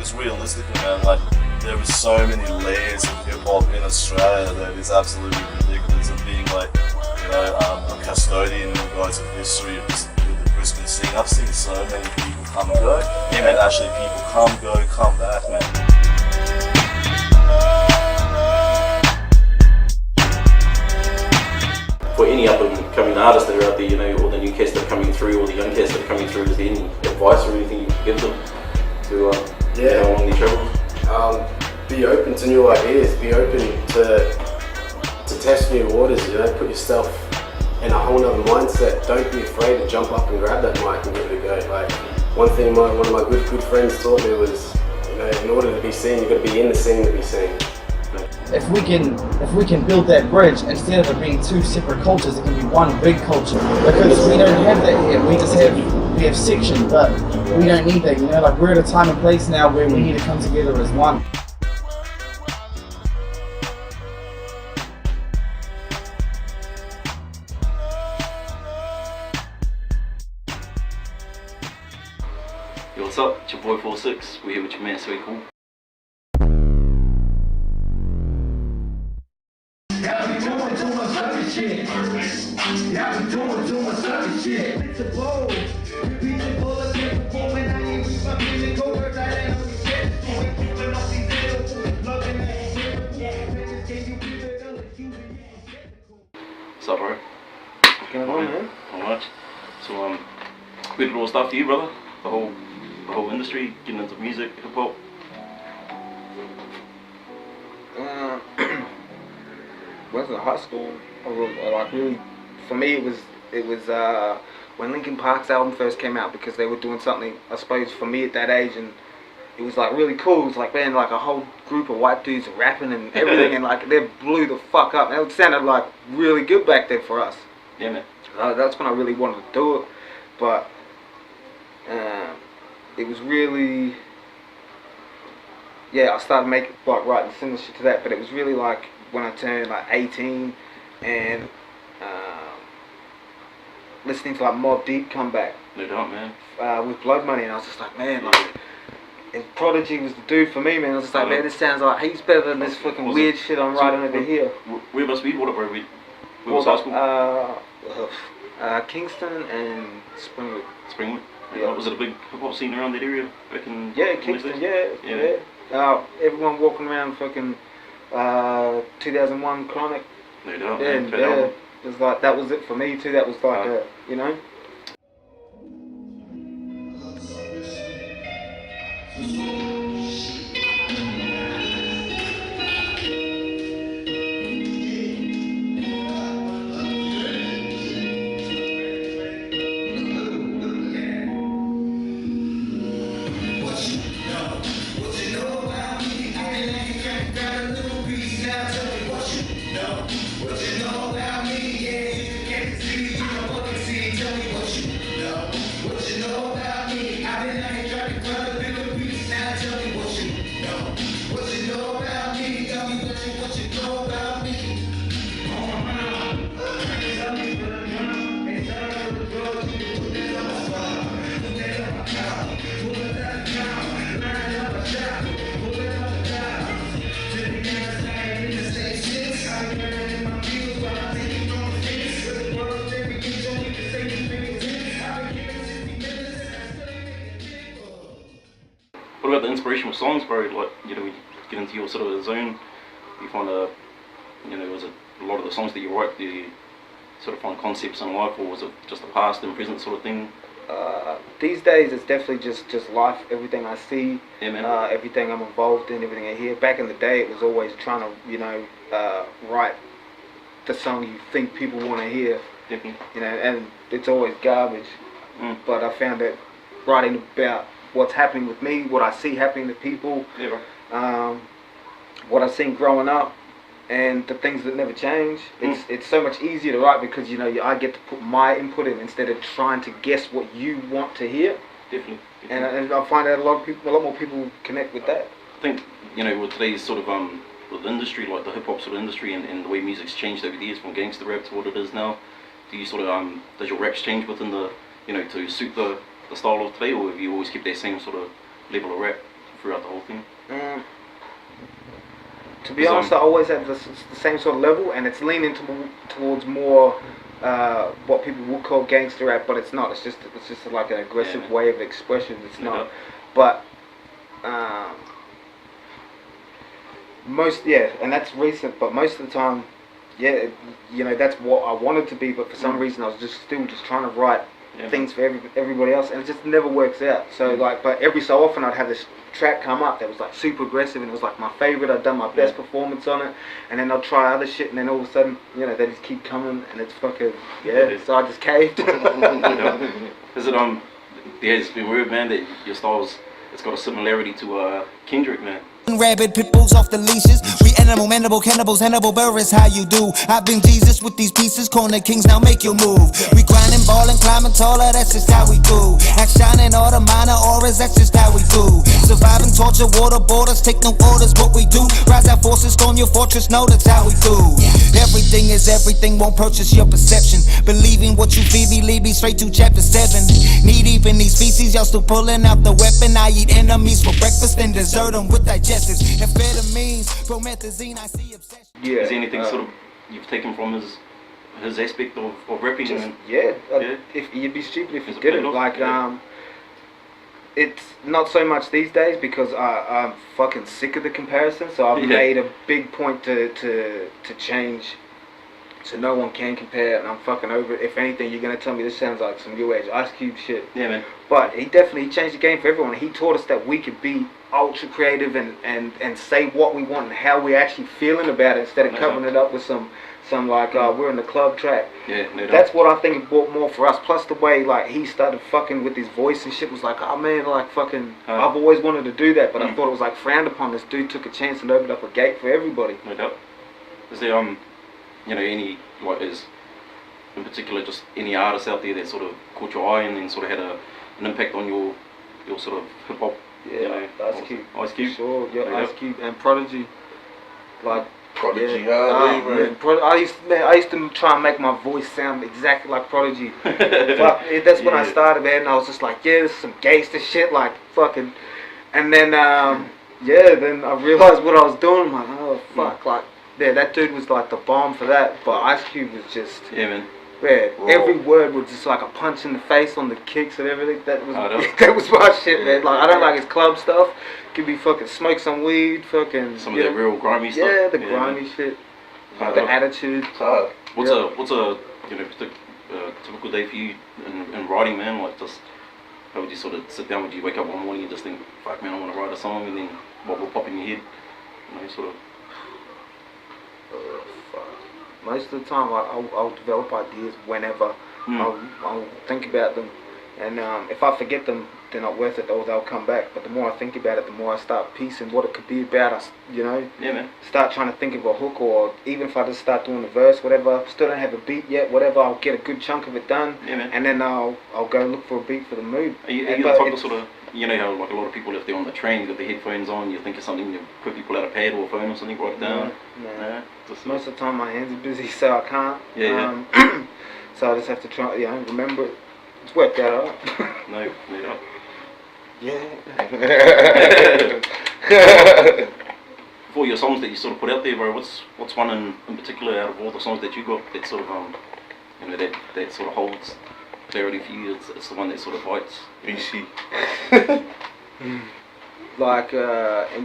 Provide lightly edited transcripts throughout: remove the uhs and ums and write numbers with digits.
because realistically, man, like there is so many layers of hip hop in Australia that is absolutely ridiculous. And being like, you know, a custodian in regards to history of the Brisbane scene, I've seen so many people come and go. Yeah, man, actually people come, go, come back, man. For any up and coming artists that are out there, you know, or the new cats that are coming through, or the young cats that are coming through, is there any advice or anything you can give them to you know, along their travels? Be open to new ideas. Be open to test new waters. You know, put yourself in a whole other mindset. Don't be afraid to jump up and grab that mic and give it a go. Like one thing, one of my good friends taught me was, you know, in order to be seen, you've got to be in the scene to be seen. If we can build that bridge, instead of it being two separate cultures, it can be one big culture. Because we don't have that here. We have section, but we don't need that. You know, like we're at a time and place now where we need to come together as one. Yo, what's up? It's your boy 46. We're here with your man Sweet Cool. What's up, bro? Going on, man? Not much. So, where did it all start for you, brother? The whole industry, getting into music, hip hop. Was it high school? Like really, for me it was when Linkin Park's album first came out, because they were doing something, I suppose, for me at that age, and it was like really cool. It was like, man, like a whole group of white dudes rapping and everything, and like they blew the fuck up. And it sounded like really good back then for us. Yeah, man. That's when I really wanted to do it, but it was really, yeah, I started making, like, writing similar shit to that, but it was really like when I turned like 18 and listening to like Mobb Deep come back. No doubt, man. With Blood Money, and I was just like, man, like, and Prodigy was the dude for me, man. I was just like, man, this sounds like he's better than this fucking weird shit I'm writing over here. Where must we? What where was high school? Kingston and Springwood. Springwood. Yeah. Was it a big hip hop scene around that area back in? Yeah, Kingston. Yeah. Everyone walking around fucking 2001 Chronic. No doubt. Yeah, Man. yeah. It was like, that was it for me too. That was like you know. What about the inspirational songs, bro? Like, you know, when you get into your sort of zone, you find was it a lot of the songs that you write, do you sort of find concepts in life, or was it just the past and present sort of thing? These days it's definitely just life, everything I see, Yeah, man. everything I'm involved in, everything I hear. Back in the day it was always trying to, you know, write the song you think people want to hear. Definitely. You know, and it's always garbage. But I found that writing about what's happening with me, what I see happening to people, Yeah, bro. what I've seen growing up, and the things that never change. It's so much easier to write because, you know, I get to put my input in instead of trying to guess what you want to hear. Definitely. And I find that a lot more people connect with that. I think, you know, with today's sort of with the industry, like the hip hop sort of industry, and the way music's changed over the years from gangster rap to what it is now, do you sort of does your raps change within the, you know, to suit the style of today, or have you always kept that same sort of level of rap? throughout the whole thing? To be honest, I always have the same sort of level, and it's leaning towards more what people would call gangster rap, but it's not. It's just like an aggressive way of expression. It's not. But and that's recent. But most of the time, that's what I wanted to be. But for some reason, I was still trying to write things for everybody else, and it just never works out. So but every so often I'd have this track come up that was like super aggressive, and it was like my favorite. I'd done my best performance on it, and then I'll try other shit, and then all of a sudden, they just keep coming, and it's fucking so I just caved. Is it it's been weird, man, that your style's it's got a similarity to Kendrick, man. Rabid pit bulls off the leashes. We animal, mandible, cannibals, Hannibal Buress, how you do? I've been Jesus with these pieces, corner kings, now make your move. We grinding, balling, climbing taller, that's just how we do. Act shining, all the minor auras, that's just how we do. Surviving, torture, water borders, take no orders, what we do. Rise our forces, storm your fortress, no, that's how we do. Everything is everything, won't purchase your perception. Believing what you feed me, lead me straight to chapter 7. Knee deep in these feces, y'all still pulling out the weapon. I eat enemies for breakfast and dessert them with digestives. Amphetamines, promethazine, I see obsession. Yeah. Is there anything sort of you've taken from his aspect of rapping? If you'd be stupid if you didn't. It's not so much these days because I'm fucking sick of the comparison. So I've made a big point to change, so no one can compare, and I'm fucking over it. If anything, you're gonna tell me this sounds like some new age Ice Cube shit. Yeah, man. But he definitely changed the game for everyone. He taught us that we could be ultra creative and say what we want and how we're actually feeling about it instead of covering it up with some we're in the club track. Yeah, no doubt. That's what I think it brought more for us. Plus the way he started fucking with his voice and shit was like, oh man, I've always wanted to do that, but I thought it was frowned upon. This dude took a chance and opened up a gate for everybody. No doubt. Is there any is in particular just any artists out there that sort of caught your eye and then sort of had an impact on your sort of hip hop? Yeah, Ice Cube. Sure, Ice Cube and Prodigy. Prodigy, I used to try and make my voice sound exactly like Prodigy. That's when I started, man. And I was just like, this is some gangster shit, fucking. And then, then I realized what I was doing. I'm like, oh fuck, that dude was the bomb for that. But Ice Cube was just, every word was just like a punch in the face on the kicks and everything. That was my shit, man. I don't like his club stuff. Could be fucking smoke some weed, fucking some of that real grimy stuff. Yeah, the grimy shit, the attitude. What's a typical day for you in writing, man? How would you sort of sit down? Would you wake up one morning and just think, fuck man, I want to write a song, and then what will pop in your head? Sort of. Most of the time, I'll develop ideas whenever. I'll think about them, and if I forget them, they're not worth it, or they'll come back. But the more I think about it, the more I start piecing what it could be about. Yeah, man. Start trying to think of a hook, or even if I just start doing the verse, whatever. Still don't have a beat yet, whatever. I'll get a good chunk of it done, and then I'll go look for a beat for the mood. Are you the type of sort of, how a lot of people, if they're on the train, you got the headphones on, you think of something, you quickly pull out a pad or a phone or something, write it down? No. Most of the time my hands are busy, so I can't. So I just have to try, remember it. It's worked out alright. No doubt. For your songs that you sort of put out there, bro, what's one in particular out of all the songs that you got that sort of that sort of holds clarity for you? It's the one that sort of bites. BC. And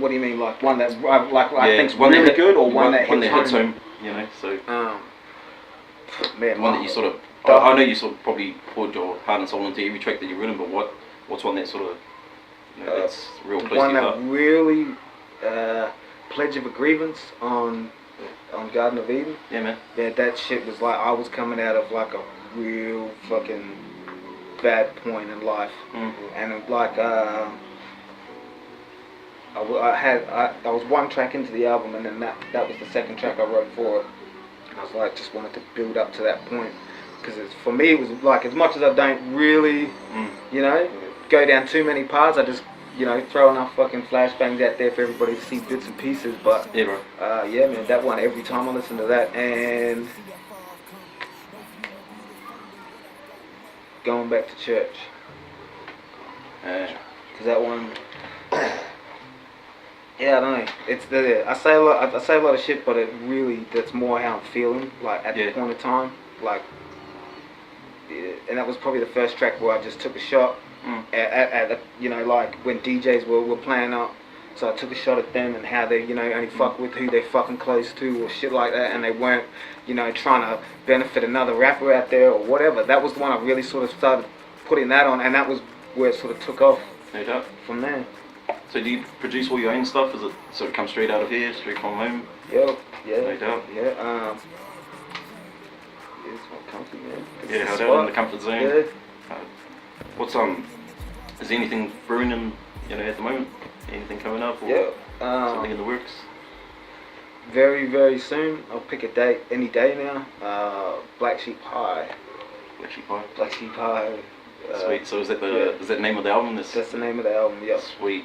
what do you mean? One that I think's one really good, or one that hits home? So. Man, one that you sort of. I know you sort of probably poured your heart and soul into every track that you've written, but what's one that sort of that's real close to your heart? One that really Pledge of a Grievance on Garden of Eden. Yeah, man. Yeah, that shit was I was coming out of a real fucking bad point in life, and I was one track into the album, and then that was the second track I wrote for it, and I was just wanted to build up to that point. Because for me, it was as much as I don't really, go down too many paths, I just, throw enough fucking flashbangs out there for everybody to see bits and pieces. But yeah, bro. Man, that one, every time I listen to that, and Going Back to Church. Because that one, Yeah, I don't know. It's the I say a lot of shit, but that's more how I'm feeling like at the point of time. Like, yeah, and that was probably the first track where I just took a shot at you know, like when DJs were playing up. So I took a shot at them and how they, you know, only fuck with who they're fucking close to or shit like that, and they weren't, you know, trying to benefit another rapper out there or whatever. That was the one I really sort of started putting that on, and that was where it sort of took off. No doubt. From there. So do you produce all your own stuff? Is it sort of come straight out of here, straight from home? Yeah. No doubt. Yeah. It's more comfy, man. Yeah, how down in the comfort zone. Yeah. What's is there anything brewing in, you know, at the moment? Anything coming up? Or something in the works? Very, very soon. I'll pick a date any day now. Black Sheep High. Black Sheep Pie. Black Sheep High. Sweet. So is that the name of the album? That's the name of the album. Yeah. Sweet.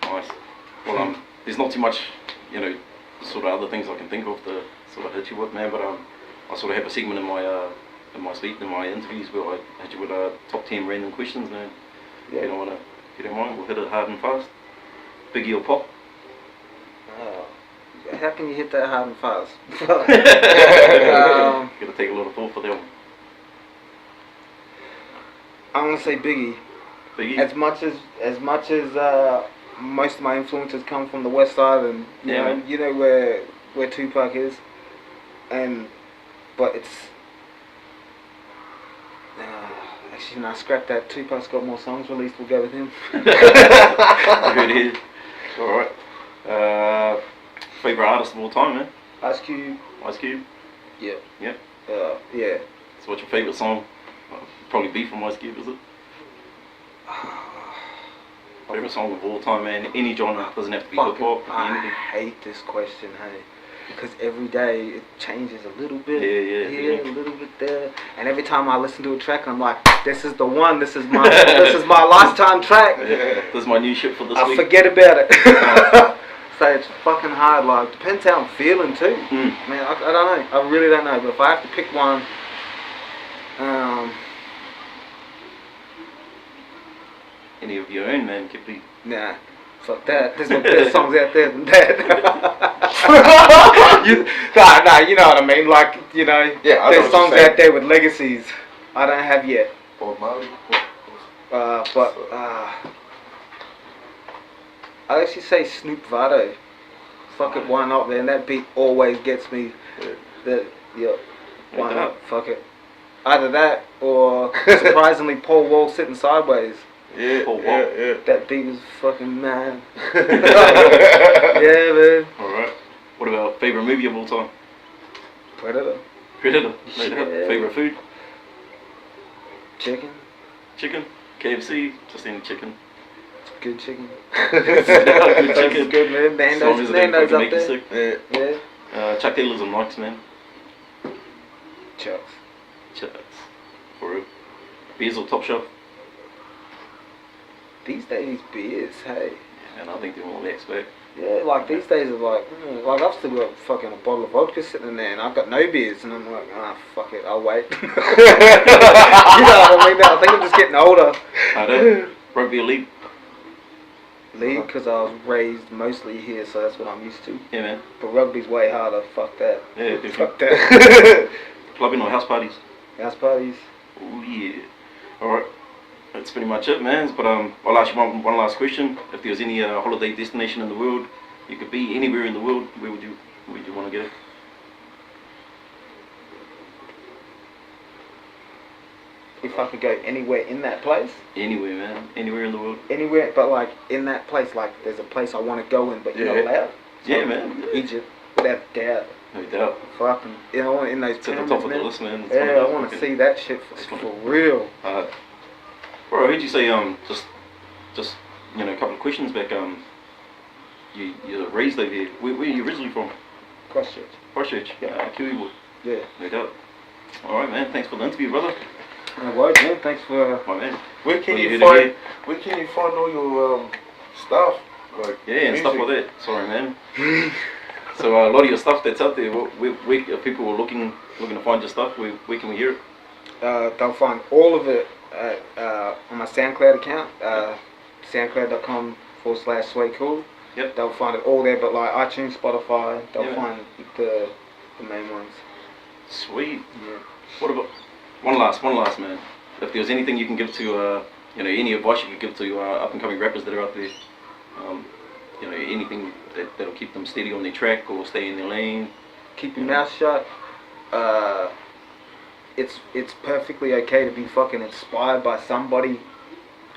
Nice. Well, there's not too much, you know, sort of other things I can think of to sort of hit you with, man. But I sort of have a segment in my interviews where I hit you with top 10 random questions, man. Yeah. If you don't mind, we'll hit it hard and fast. Biggie or Pop? How can you hit that hard and fast? Gotta take a lot of thought for that one. I'm gonna say Biggie. Biggie. As much as most of my influences come from the West Side, and you know where Tupac is, but it's actually, no, scrap that. Tupac's got more songs released. We'll go with him. Good here. All right. Favorite artist of all time, man? Ice Cube. Ice Cube. Yeah. Yeah. Yeah. So what's your favorite song? Probably Beef from Ice Cube, is it? Favorite song of all time, man. Any genre, doesn't have to be hip hop. I hate this question, hey, because every day it changes a little bit Yeah. a little bit there, and every time I listen to a track, I'm like, this is the one. This is my lifetime track. Yeah. This is my new shit for this week. I forget about it. So it's fucking hard. Like, depends how I'm feeling too. Man, I don't know. I really don't know. But if I have to pick one, any of your own, man, could be. nah, fuck that. There's no better songs out there than that. Nah, you know what I mean. Like, you know, there's songs out there with legacies I don't have yet. Bob Marley. I'd actually say Snoop Vado. Fuck it, why not, man? That beat always gets me. Why not? Fuck it. Either that or surprisingly Paul Wall sitting sideways. Yeah, Paul Wall. yeah. That beat was fucking mad. Yeah, man. Alright. What about favorite movie of all time? Predator. Predator. Yeah. Favorite food? Chicken. Chicken? KFC? Just any chicken? Good chicken. Good That's chicken. good, man. As long as it don't Nando's fucking up make you there. sick. Yeah. Chuck Taylors and Nikes, man. Chucks. Chucks. For real. Beers or Top Shelf? These days, beers, hey. And I think they're all the expert. Yeah, like these days are like I've still got fucking a bottle of vodka sitting in there and I've got no beers and I'm like, fuck it, I'll wait. You know what I mean? I think I'm just getting older. I know. Rugby or league? League, because I was raised mostly here, so that's what I'm used to. Yeah, man. But rugby's way harder, fuck that. Yeah, definitely. Fuck that. Clubbing or house parties? House parties. Oh yeah. Alright. That's pretty much it, man. But I'll ask you one last question. If there was any holiday destination in the world, you could be anywhere in the world, where would you want to go? If I could go anywhere in that place? Anywhere, man. Anywhere in the world. Anywhere, but like in that place, like there's a place I want to go in, but you're not allowed. Yeah, man. Egypt, without doubt. No doubt. Fucking, you know, in those To the pyramids, top of the man. list, man. It's Yeah, I want to see that shit for real. Bro, I heard you say just you know, a couple of questions back. You're raised over here. Where are you originally from? Christchurch. Christchurch. Kiwi boy. Yeah. No doubt. All right, man. Thanks for the interview, brother. No worries, man. Thanks for. My man. Where can Well, you you find? here. Where can you find all your stuff? Like Yeah, and music? stuff like that. Sorry, man. So a lot of your stuff that's out there, where if people were looking to find your stuff, where can we hear it? They'll find all of it on my SoundCloud account, soundcloud.com /Sway Cool. Yep. They'll find it all there, but like iTunes, Spotify, they'll Yeah. find the main ones. Sweet. Yeah. What about one last man? If there was anything you can give to, any advice you could give to up and coming rappers that are out there, anything that'll keep them steady on their track or stay in their lane. Keep your mouth shut. It's perfectly okay to be fucking inspired by somebody,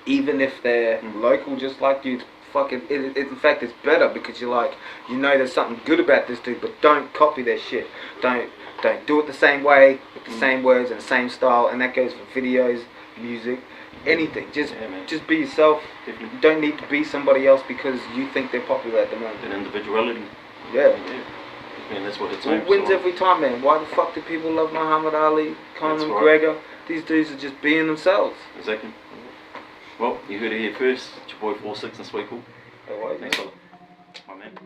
even if they're local, just like you. In fact, it's better because you're like, there's something good about this dude, but don't copy their shit. Don't do it the same way, with the same words and the same style, and that goes for videos, music, anything. Just be yourself. Definitely. You don't need to be somebody else because you think they're popular at the moment. And individuality. Yeah. And that's what it's Who wins every time, man? Why the fuck do people love Muhammad Ali, Conor That's right. McGregor? These dudes are just being themselves. Exactly. Well, you heard it here first. It's your boy 46 and Sway Cool. Alright, Thanks a lot. My man.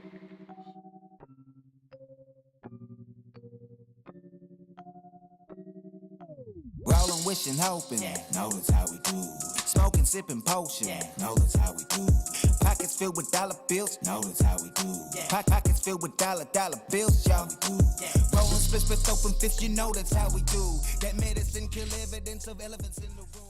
Rollin', wishing, hoping. Know that's how we do. Smoking, sipping potion. Know that's how we do. Pockets filled with dollar bills. Know that's how we do. Pockets filled with dollar bills, y'all. Rollin', split, open fists. You know that's how we do. That medicine kill evidence of elephants in the room.